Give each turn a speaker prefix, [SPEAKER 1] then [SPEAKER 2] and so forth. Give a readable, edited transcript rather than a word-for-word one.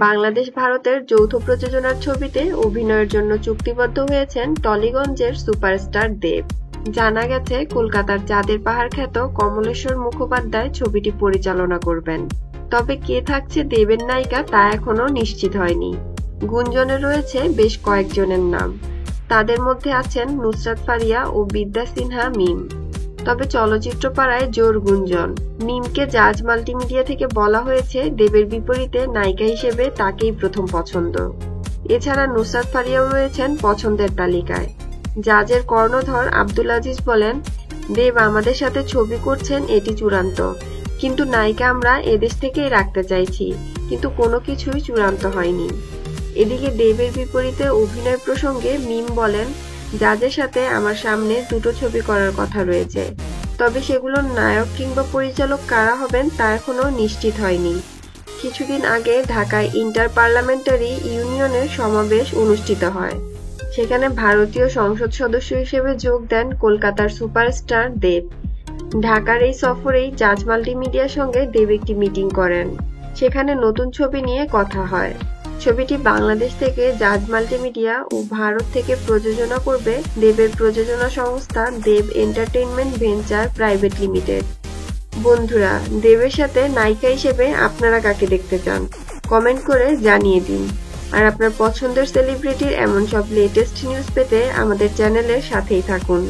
[SPEAKER 1] বাংলাদেশ ভারতের যৌথ প্রযোজনার ছবিতে অভিনয়ের জন্য চুক্তিবদ্ধ হয়েছেন টলিগঞ্জের সুপারস্টার দেব। জানা গেছে কলকাতার চাঁদের পাহাড় খ্যাত কমলেশ্বর মুখোপাধ্যায় ছবিটি পরিচালনা করবেন। তবে কে থাকছে দেবের নায়িকা তা এখনো নিশ্চিত হয়নি। গুঞ্জনে রয়েছে বেশ কয়েকজনের নাম। তাদের মধ্যে আছেন নুসরাত ফারিয়া ও বিদ্যা সিনহা মিম। তবে চলচ্চিত্র পাড়ায় জোর গুঞ্জন। মিমকে জাজ মাল্টিমিডিয়া থেকে বলা হয়েছে দেবের বিপরীতে নায়িকা হিসেবে তাকেই প্রথম পছন্দ। এছাড়া নুসরাত ফারিয়াও রয়েছেন পছন্দের তালিকায়। জাজের কর্ণধর আব্দুল আজিজ বলেন, দেব আমাদের সাথে ছবি করছেন এটি চূড়ান্ত, কিন্তু নায়িকা আমরা এদেশ থেকেই রাখতে চাইছি, কিন্তু কোনো কিছুই চূড়ান্ত হয়নি। এদিকে দেবের বিপরীতে অভিনয় প্রসঙ্গে মিম বলেন, জাজের সাথে আমার সামনে দুটো ছবি করার কথা রয়েছে, তবে সেগুলোর নায়ক কিংবা পরিচালক কারা হবেন তা এখনো নিশ্চিত হয়নি। কিছুদিন আগে ঢাকায় ইন্টার পার্লামেন্টারি ইউনিয়নের সমাবেশ অনুষ্ঠিত হয়। সেখানে ভারতীয় সংসদ সদস্য হিসেবে যোগ দেন কলকাতার সুপারস্টার দেব। ঢাকার এই সফরেই জাজ মাল্টিমিডিয়ার সঙ্গে দেব একটি মিটিং করেন। সেখানে নতুন ছবি নিয়ে কথা হয়। ছবিটি বাংলাদেশ থেকে জাজ মাল্টিমিডিয়া ও ভারত থেকে প্রযোজনা করবে দেবের প্রযোজনা সংস্থা দেব এন্টারটেইনমেন্ট ভেঞ্চার প্রাইভেট লিমিটেড। বন্ধুরা, দেবের সাথে নায়িকা হিসেবে আপনারা কাকে দেখতে চান কমেন্ট করে জানিয়ে দিন। আর আপনার পছন্দের সেলিব্রিটির এমন সব লেটেস্ট নিউজ পেতে আমাদের চ্যানেলের সাথেই থাকুন।